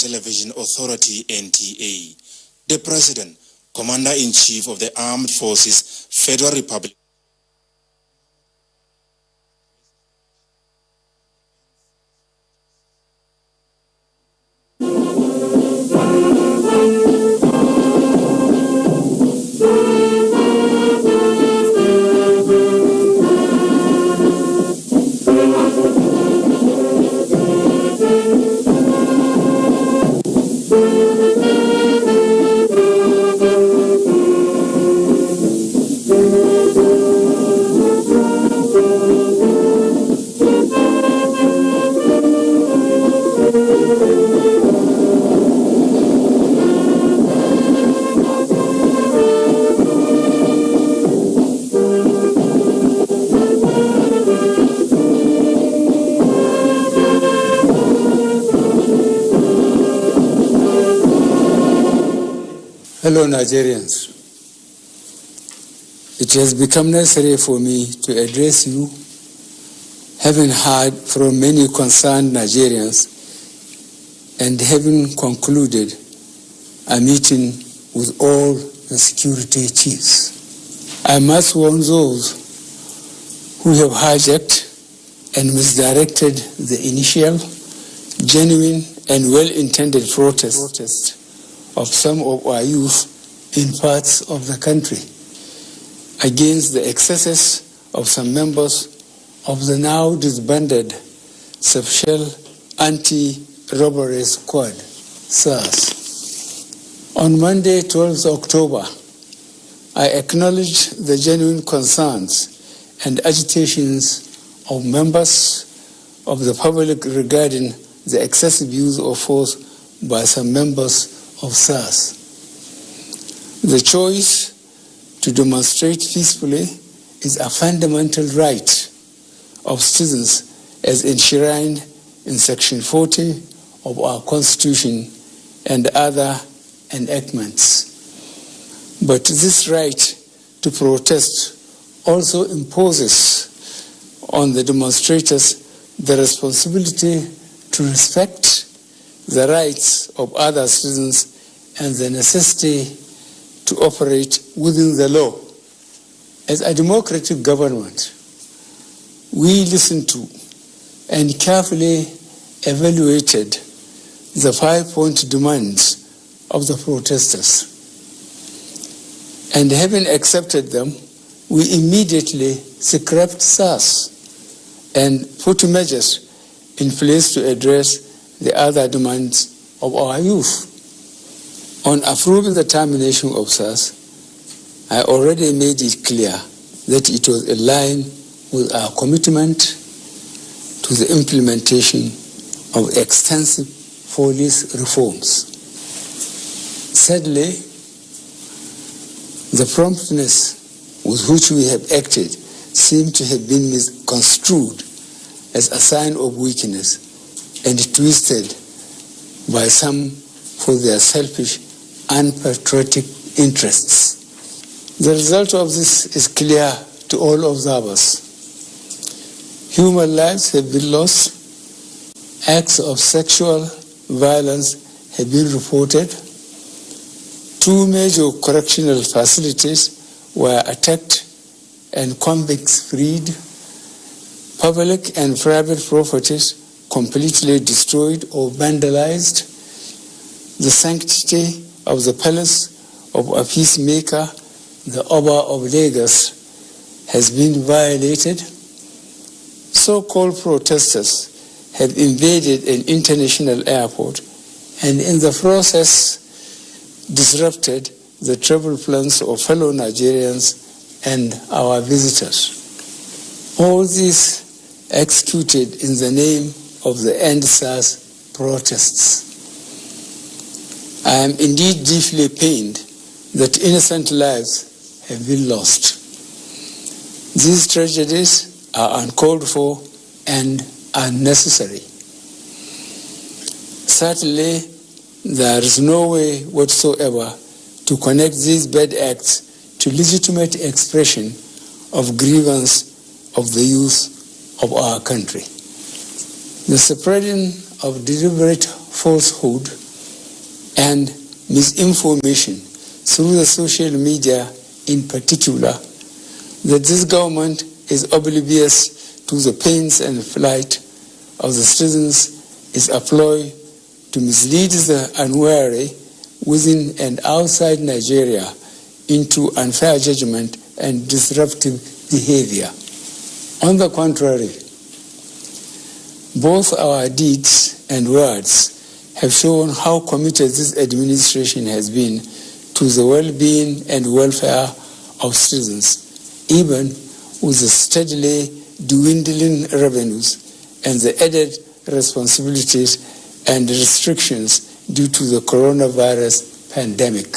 Television Authority (NTA), the President, Commander-in-Chief of the Armed Forces, Federal Republic. Hello, Nigerians. It has become necessary for me to address you, having heard from many concerned Nigerians and having concluded a meeting with all the security chiefs. I must warn those who have hijacked and misdirected the initial, genuine and well-intended protest of some of our youth in parts of the country against the excesses of some members of the now disbanded Special Anti-Robbery Squad, SARS. On Monday, 12th October, I acknowledged the genuine concerns and agitations of members of the public regarding the excessive use of force by some members of SARS. The choice to demonstrate peacefully is a fundamental right of citizens as enshrined in Section 40 of our Constitution and other enactments. But this right to protest also imposes on the demonstrators the responsibility to respect the rights of other citizens and the necessity to operate within the law. As a democratic government, we listened to and carefully evaluated the 5-point demands of the protesters. And having accepted them, we immediately scrapped SARS and put measures in place to address the other demands of our youth. On approving the termination of SARS, I already made it clear that it was in line with our commitment to the implementation of extensive police reforms. Sadly, the promptness with which we have acted seemed to have been misconstrued as a sign of weakness and twisted by some for their selfish, unpatriotic interests. The result of this is clear to all observers. Human lives have been lost, acts of sexual violence have been reported, 2 major correctional facilities were attacked and convicts freed, public and private properties completely destroyed or vandalized, the sanctity of the palace of a peacemaker, the Oba of Lagos, has been violated. So-called protesters have invaded an international airport and in the process disrupted the travel plans of fellow Nigerians and our visitors. All this executed in the name of the End SARS protests. I am indeed deeply pained that innocent lives have been lost. These tragedies are uncalled for and unnecessary. Certainly, there is no way whatsoever to connect these bad acts to legitimate expression of grievance of the youth of our country. The spreading of deliberate falsehood and misinformation through the social media in particular, that this government is oblivious to the pains and plight of the citizens is a ploy to mislead the unwary within and outside Nigeria into unfair judgment and disruptive behavior. On the contrary, both our deeds and words have shown how committed this administration has been to the well-being and welfare of citizens, even with the steadily dwindling revenues and the added responsibilities and restrictions due to the coronavirus pandemic.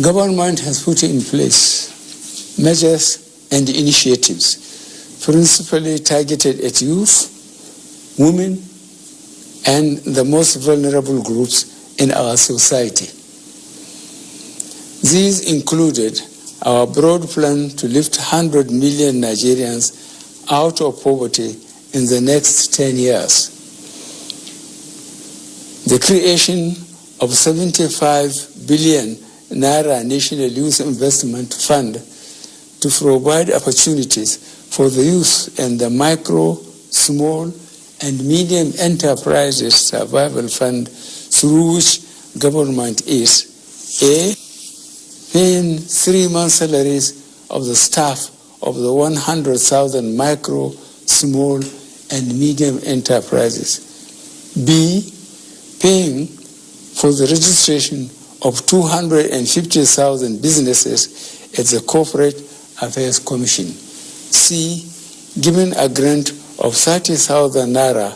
Government has put in place measures and initiatives principally targeted at youth, women, and the most vulnerable groups in our society. These included our broad plan to lift 100 million Nigerians out of poverty in the next 10 years. The creation of 75 billion Naira National Youth Investment Fund to provide opportunities for the youth and the micro, small, and medium enterprises survival fund, through which government is A, paying 3 months' salaries of the staff of the 100,000 micro, small, and medium enterprises. B, paying for the registration of 250,000 businesses at the Corporate Affairs Commission. C, giving a grant of 30,000 Naira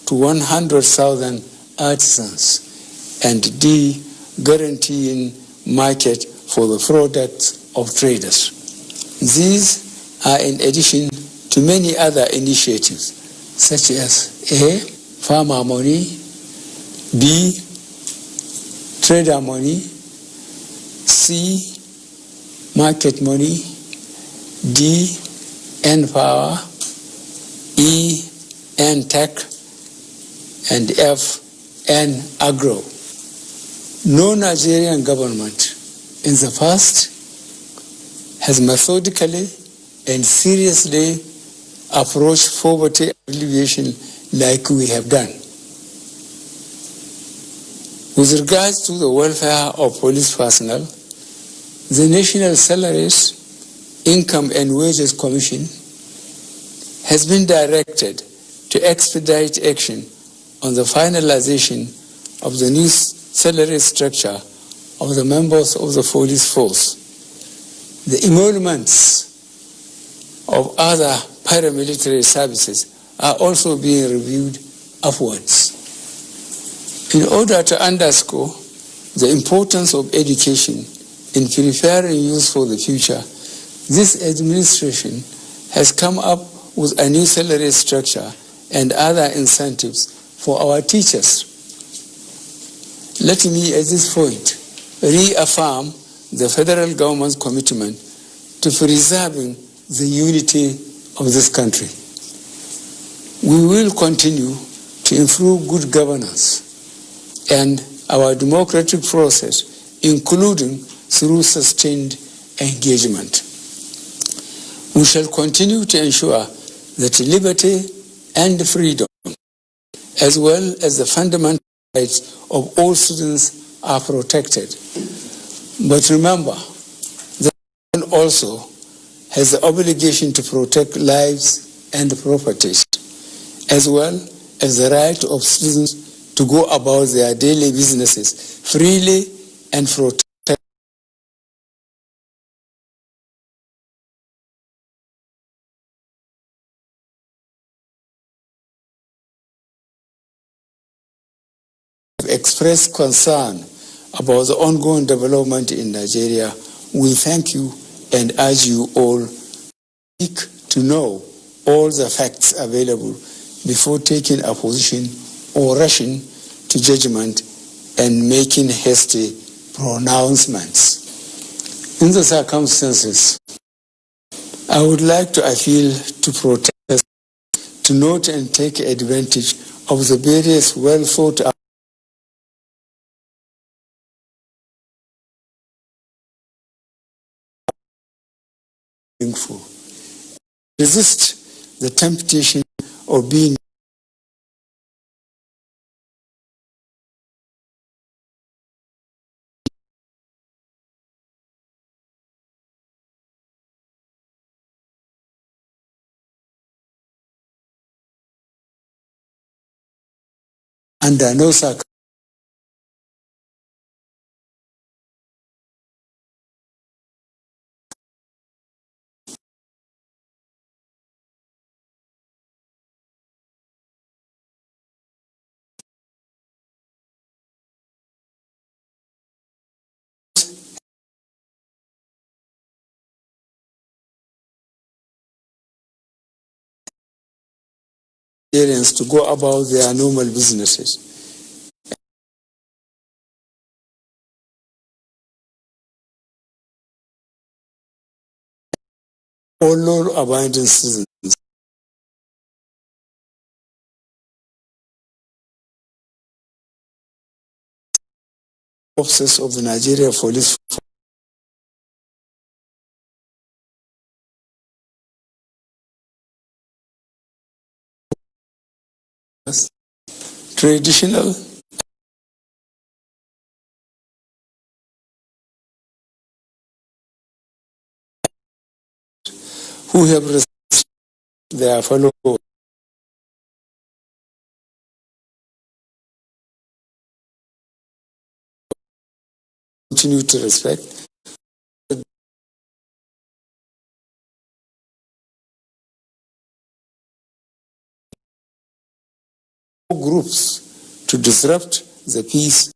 to 100,000 artisans. And D, guaranteeing market for the products of traders. These are in addition to many other initiatives, such as A, farmer money, B, trader money, C, market money, D, N-Power, E, N-Tech, and F, N-Agro. No Nigerian government in the past has methodically and seriously approached poverty alleviation like we have done. With regards to the welfare of police personnel, the National Salaries, Income and Wages Commission has been directed to expedite action on the finalization of the new salary structure of the members of the police force. The emoluments of other paramilitary services are also being reviewed upwards. In order to underscore the importance of education in preparing youth for the future, this administration has come up with a new salary structure and other incentives for our teachers. Let me at this point reaffirm the federal government's commitment to preserving the unity of this country. We will continue to improve good governance and our democratic process, including through sustained engagement. We shall continue to ensure that liberty and freedom, as well as the fundamental rights of all citizens, are protected. But remember, the government also has the obligation to protect lives and properties, as well as the right of citizens to go about their daily businesses freely and protect expressed concern about the ongoing development in Nigeria. We thank you and urge you all to know all the facts available before taking a position or rushing to judgment and making hasty pronouncements. In the circumstances, I would like to appeal to protesters to note and take advantage of the various well thought out meaningful. Resist the temptation of being under no circumstances to go about their normal businesses. All law-abiding citizens officers of the Nigeria Police Force, traditional who have respected their fellow continue to respect groups to disrupt the peace